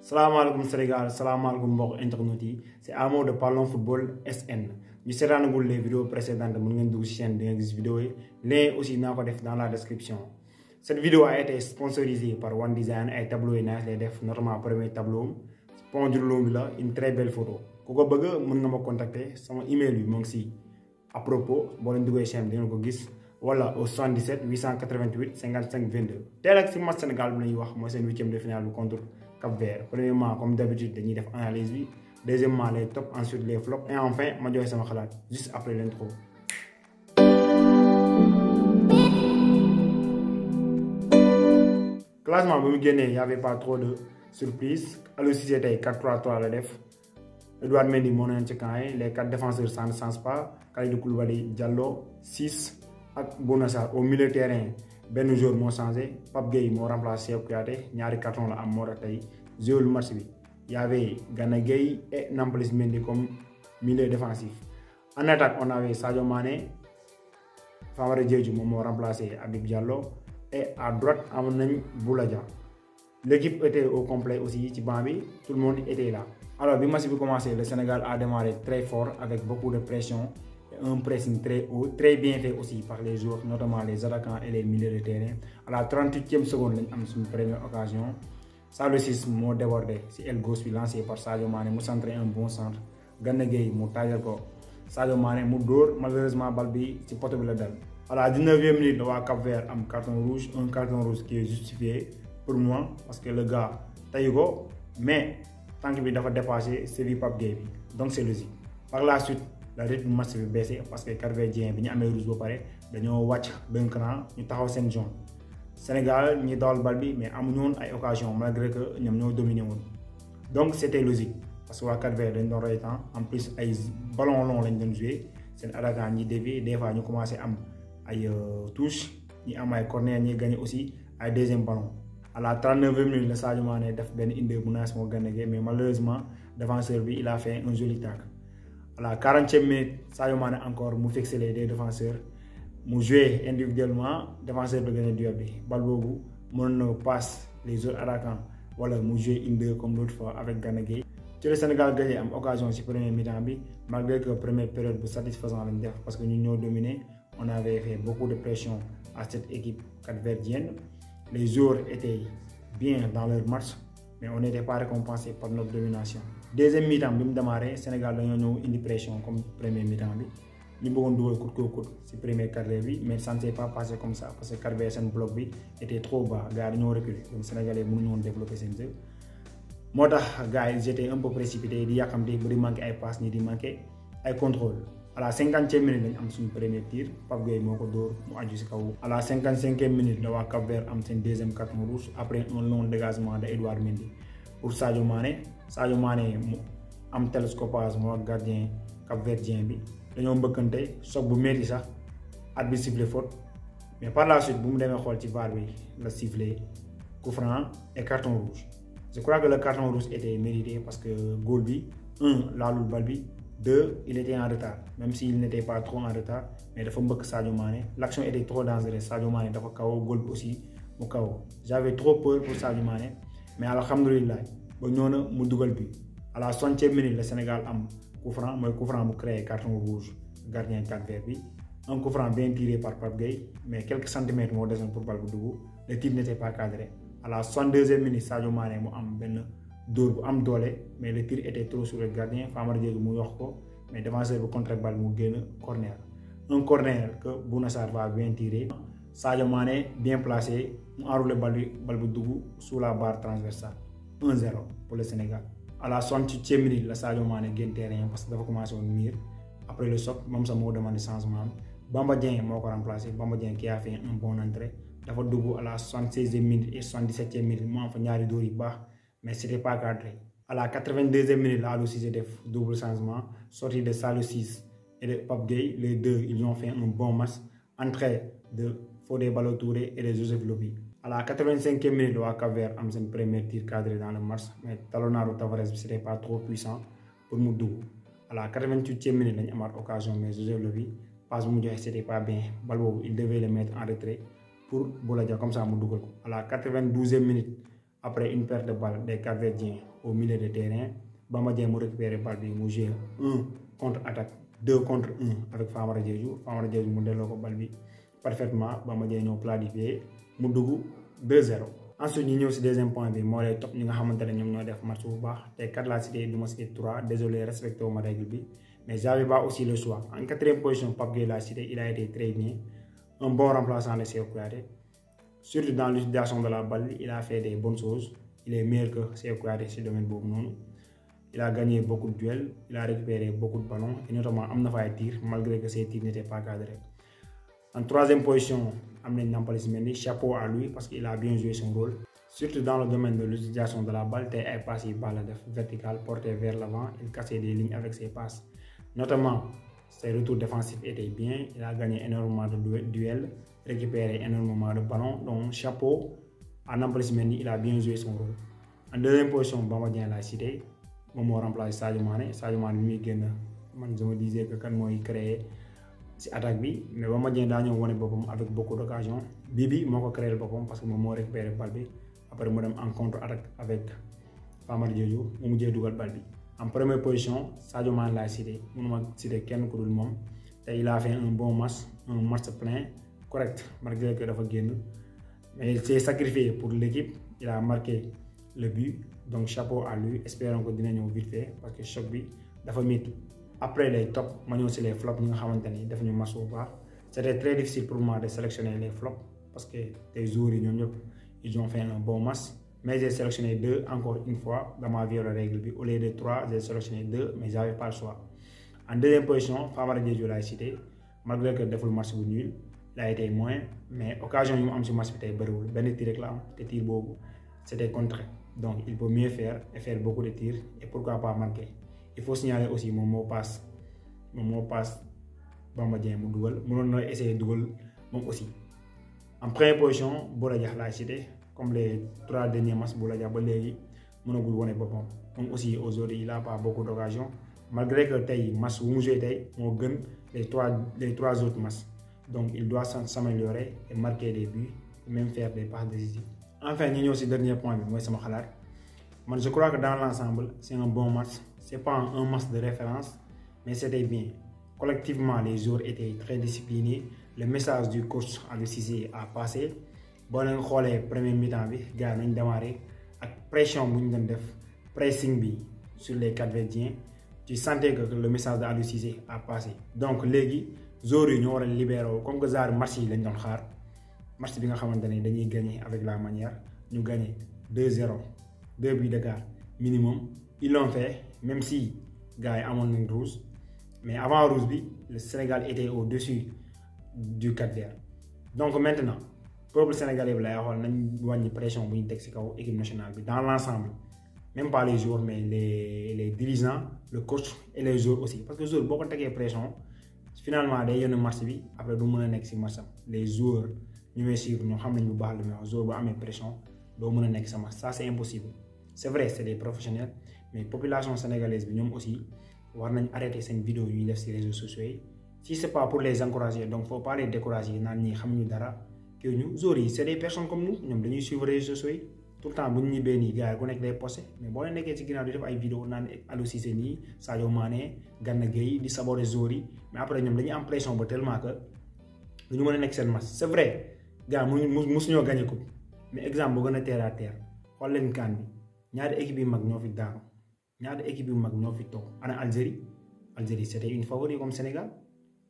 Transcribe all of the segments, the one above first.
Salam alaikum Sénégal, salam alaikum mbokk internet yi c'est Amo de Parlons Football SN. ñu seetaanagul les vidéos précédentes mën ngeen dugg ci chaîne di nga gis vidéo yi lien aussi naa ko def dans la description. Cette vidéo a été sponsorisée par One Design ay tableau yi nice lay def notamment premier tableau sponsor bi la une très belle photo ku ko bëgg mën nga ma contacter sama email bi moo ngi ci à propos boo leen duggee chaîne bi dina ko gis wala au 77 888 55 22. teel ak ci match Sénégal bi lañuy wax mooy seen huitième de finale bi contre Cap-Vert. Premièrement comme d'habitude dañuy def analyse bi deuxièmement les tops, ensuite les flops et enfin ma joxe sama xalaat juste après l'intro. Classement bi mu génnee il y avait pas trop de surprise. Aliou Cissé tey 4-3-3 la def. Edouard Mendy moo nekk ci camp yi les 4 défenseurs ça ne change pas. Kalidou Koulibaly, Diallo 6 ak Bouna Sarr au milieu terrain benn joueur moo changé Pape Gueye moo remplacé Cheikhou Kouyaté ñaari carton la am moo tax tey joué le match bi. Il y avait Gana Gueye et Nampalys Mendy comme milieu défensif. En attaque, on avait Sadio Mané, Famara Diédhiou moom moo remplacé Habib Diallo et à droite amoon nañ Boulaye Dia. L'équipe était au complet aussi ci banc bi, tout le monde était là. Alors bi match bi commencé, le Sénégal a démarré très fort avec beaucoup de pression et un pressing très haut, très bien fait aussi par les joueurs, notamment les attaquants et les milieux de terrain. À la 38e seconde lañ am suñu première occasion. Saliou Ciss moo débordé si aile gauche bi lancé par Sadio Mané mu centré un bon centre Gana Gueye mu taajal ko Sadio Mané mu dóor malheureusement bal bi ci poteau bi la dal. À la 19e minute la waa Cap-Vert am carton rouge, un carton rouge qui est justifié pour moi parce que le gars tayu ko mais tànk bi dafa dépassé sévi Pape Gueye bi donc c'est logique. Par la suite le rythme match bi baissé parce que Cap-Verdien bi ñu amee rouge ba pare dañoo wàcc d'un cran ñu taxaw seen zone. Sénégal ñi dawal bal bi mais amuñu woon ay occasion malgré que ñoom ñoo dominé woon donc c'était logique parce que waa Cap-Vert dañ doon rey temps en plus ay ballon long lañ doon joué seen attaquant ñi dévié des fois ñu commencé am ay touche ñi am ay corner ñi gagné aussi ay deuxième ballon. À la 39e minute la Sadio Mané def benn inde bu naas moo Gana Gueye mais malheureusement défenseur bi il a fait un joli tacle. À la 40e minute Sadio Mané encore mu fixé les deux défenseurs. mu joué individuellement défenseur bi gagné duel bi bal boobu mën na passe les autres attaquants wala mu joué une deux comme l'autre fois avec Gana Gueye. ci le Sénégal gagné am occasion ci première mi-temps bi malgré que première période bu satisfaisant lañ def parce que ñun ñoo dominé on avait fait beaucoup de pression à cette équipe capverdienne. Les joueurs étaient bien dans leur match mais on n'était pas récompensé par notre domination. Deuxième mi-temps bi mu démarré Sénégal dañoo ñëw indi pression comme première mi-temps bi. Ñu bëggoon dugal coûte que coûte ci premier quart-d'heure bi mais ça ne s'est pas passé comme ça parce que Cap-Vert seen bloc bi était trop bas gars yi dañoo reculer donc Sénégalais mënuñu woon développer seen jeu moo tax gars yi j'étais un peu précipité di yàqamte ba di manqué ay passes ni di manqué ay contrôle. À la 50e minute lañ am suñu premier tir Pape Gueye moo ko dóor mu aju ci kaw. À la 55e minute la waa Cap-Vert am seen deuxième carton rouge après un long dégagement de Edouard Mendy pour Sadio Mané mu am télescopage moo ak gardien capverdien bi. dañoo mbëkkante choc bu métti sax arbitre bi sifflé faute mais par la suite bu mu demee xool ci VAR bi la sifflé coup franc et carton rouge. Je crois que le carton rouge était mérité parce que goal bi 1 laalul bal bi 2 il était en retard même s'il n'était pas trop en retard mais dafa mbëkk Sadio Mané l'action était trop dangereuse Sadio Mané dafa kaw goal bi aussi mu kaw. J'avais trop peur pour Sadio Mané mais alhamdoulilah ba ñëw na mu dugal bi. À la 60e minute le Sénégal am coup franc mooy coup franc bu créé carton rouge gardien Cap-Vert bi un coup franc bien tiré par Pape Gueye mais quelques centimètres moo desoon pour bal bu dugg le tir n'était pas cadré. À la 62e minute Sadio Mané mu am benn dóor bu am doole mais le tir était trop sur le gardien Famara Diédhiou mu yox ko mais défenseur bu contre bal mu génn corner. Un corner que Bouna Sarr va bien tirer Sadio Mané bien placé mu enroulé bal bu dugg sous la barre transversale 1-0 pour le Sénégal. À la 68e minute la Sadio Mané génn terrain parce que dafa commencé woon miir après le choc moom sax moo demandé changement Bamba Dieng moo ko remplacé Bamba Dieng qui a fait un bon entrée dafa dugg à la 76e minute et 77e minute mu am fa ñaari dóor yu baax mais c'était pas cadré. À la 82e minute la Aliou Cissé def double changement sortie de Saliou Ciss et de Pape Gueye les deux ils ont fait un bon match entrée de Fodé Ballo-Touré et de Joseph Lopi. À la 85e minute le waa Cap-Vert am seen premier tir cadré dans le match mais talonnaaru Tavares bi c'était pas trop puissant pour mu dugg. À la 88e minute lañ amaat occasion mais Joseph Lopi passe bu mu joxe c'était pas bien bal boobu il devait le mettre en retrait pour Boulaye Dia comme ça mu dugal ko. À la 92e minute après une perte de balle des Cap-Verdiens au milieu de terrain Bamba Dieng mu récupéré balle bi mu joué 1 contre-attaque 2 contre 1 avec Famara Diédhiou mu delloo ko balle bi parfaitement Bamba Dieng ñoo planifié mu dugg 2-0. ensuite ñu ñëw si deuxième point bi moo lay topp ñi nga xamante ne ñoom ñoo def match bu baax te 4 laa cité du ma cité 3 désolé respecté wu ma règle bi mais j'avais pas aussi le choix. En 4e position Pape Gueye l'a cité, il a été très bien, un bon remplaçant de Cheikhou Kouyaté. Surtout dans l'utilisation de la balle, il a fait des bonnes choses. Il est meilleur que Cheikhou Kouyaté sur le domaine boobu noonu. Il a gagné beaucoup de duels, il a récupéré beaucoup de ballons et notamment am na fa ay tirs malgré que ces tirs n'étaient pas cadrés. En 3e position am nañ Nampalys Mendy, chapeau à lui parce qu'il a bien joué son rôle. Surtout dans le domaine de l'utilisation de la balle, tey ay passes yi balle def verticale porté vers l'avant, il cassait des lignes avec ses passes. Notamment, ses retours défensifs étaient bien, il a gagné énormément de duels, récupéré énormément de ballons, donc chapeau à Nampalys Mendy, il a bien joué son rôle. En 2e position, Bamba Dieng l'a cité, moom moo remplacé Sadio Mané bi muy génn man je me disais que kan mooy créé si attaque bi mais Bamba Dieng daa ñëw wane boppam avec beaucoup d'occasions bi moo ko créé boppam parce que moom moo récupéré balle bi après mu dem en contre-attaque avec Famara Diédhiou mu mujjee dugal balle bi. En première position, Sadio Mané l'a cité. Je ne cité qu'un coup de monde. Il a fait un bon match plein, correct, malgré que il a gagné. Mais il s'est sacrifié pour l'équipe. Il a marqué le but. Donc chapeau à lui. Espérons que dina ñëw vite fait parce que choc bi dafa métti. Après les tops, ma ñëw ci les flops ñi nga xamanteni def ñu match bu baax. C'était très difficile pour moi de sélectionner les flops parce que les joueurs ils ont fait un bon match. Mais j'ai sélectionné 2 encore une fois dans ma viole règle. Au lieu de 3, j'ai sélectionné 2, mais j'avais pas le choix. En 2e position, Famara Diédhiou l'a cité. Malgré que le match est nul, il a été moins. Mais l'occasion de ce match était beaucoup. Ben tir réclame, des tirs beaucoup. C'était contré. Donc il peut mieux faire et faire beaucoup de tirs. Et pourquoi pas marquer. Il faut signaler aussi mon mot passe. Mon mot passe, Bamba Dieng mu dougal. Mon essayer de dougal aussi. En première position, Bola Dia l'a cité. Comme les 3 derniers matchs, Bola Dia ba légui mënagul woné bopam. Moom aussi aujourd'hui il a pas beaucoup d'occasions. Malgré que tay match bu mu joué tay mo gën les trois autres matchs. Donc il doit s'améliorer et marquer des buts et même faire des passes décisives. Enfin, ñu ñëw ci dernier point bi moy sama xalaat. Man je crois que dans l'ensemble, c'est un bon match. C'est pas un match de référence, mais c'était bien. Collectivement, les joueurs étaient très disciplinés. Le message du coach Aliou Cissé a passé. Bon leen xoolee premier mi-temps bi gars nañ démarré ak pression bu ñu doon def pressing bi sur les Cap-Verdiens. Tu sentais que le message de Aliou Cissé a passé. Donc léegi joueurs yi ñoo war a libéré comme que genre match yi lañ doon xaar match bi nga xamante ne dañuy gagner avec la manière ñu gagner 2-0 2 buts d'écart minimum. Ils l'ont fait même si gars yi amoon nañ rouge mais avant rouge bi le Sénégal était au-dessus du Cap-Vert. Donc maintenant peuple sénégalais bi lay waxoon nañ wàññi pression bu ñu teg ci kaw équipe nationale bi dans l'ensemble, même pas les joueurs mais les dirigeants, le coach et les joueurs aussi parce que les joueurs boo ko tegee pression finalement day yónni match bi après du mën a nekk ci match am. Les joueurs ñooy suivre ñoo xam nañ bu baax li muy wax joueur bu amee pression doo mën a nekk sa match, ça c'est impossible. C'est vrai c'est des professionnels mais population sénégalaise bi ñoom aussi war nañ arrêter seen vidéo yu ñuy def ci réseaux sociaux yi. Si c'est pas pour les encourager donc faut pas les décourager naan ñi xamuñu dara. Que nous, Zori, c'est des personnes comme nous, nous devons suivre les réseaux sociaux. Tout le temps, nous sommes bénis, gars, nous sommes des postés. Mais bon, nous sommes des vidéos, nous sommes Aliou Cissé, Sadio Mané, Gana Gueye, di saboter Zori. Mais après, nous avons l'impression tellement que nous sommes des match. C'est vrai, gars, nous avons gagné la coupe. Mais exemple, nous sommes terre à terre. Regardez le camp. Nous avons équipe qui est fi daanu. Nous avons équipe qui est fi toog. Ana Algérie. Algérie, c'était une favorite comme Sénégal.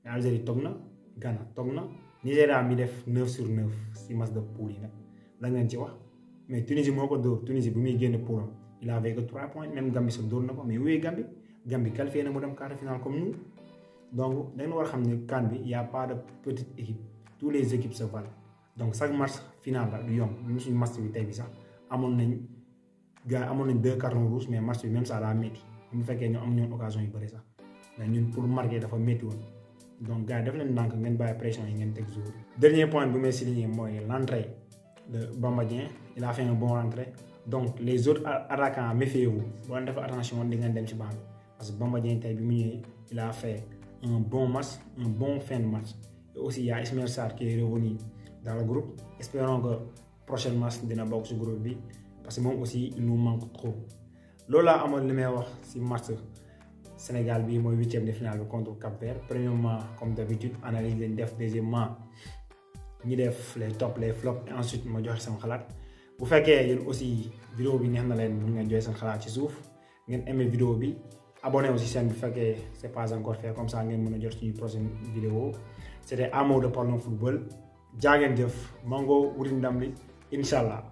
Mais Algérie toog na, Ghana toog na. Nigeria mi def 9 sur 9 si match de poule yi nag la ngeen ci wax mais Tunisie moo ko dóor. Tunisie bu muy génn poulam il avait que 3 points même Gambie sax dóor na ko mais wéy Gambie qualifié na mu dem quart de finale comme nous. Donc dañu war a xam ne CAN bi y a pas de petite équipe, tous les équipes se valent. Donc chaque match final la du yomb même suñu match bi tey bi sax amoon nañ 2 cartons rouges mais match bi même ça la métti bu fekkee ñu am ñoon occasion yu bëri sax mais ñun pour marquer dafa métti woon. Donc gars def leen ndànk ngeen bàyyi pression yi ngeen teg jour. Dernier point bu may souligner mooy l'entrée de Bamba Dieng. Il a fait un bon rentrée. Donc les autres attaquants méfiez-vous boo leen def attention di ngeen dem ci banc bi parce que Bamba Dieng tey bi mu ñëwee il a fait un bon match, un bon fin de match. Et aussi il y a Ismaël Sarr qui est revenu dans le groupe. Espérons que prochain match dina bokk ci groupe bi parce parce que moom aussi il nous manque trop loolu laa amoon li may wax si match Sénégal bi mooy 8e de finale bi contre Cap-Vert. Premièrement comme d'habitude analyse lañ def, deuxièmement ñi def les top les flops et ensuite ma joxe sama xalaat. bu fekkee yéen aussi vidéo bi neex na leen mën ngeen joxe seen xalaat ci suuf ngeen aimé vidéo bi abonné aussi chaîne bi bu fekkee c'est pas encore fait, comme ça ngeen mën a jot suñu prochaine vidéo. C'était Amo de Parlons Football. Jaa ngeen jëf mango wuti ndam li incha allah.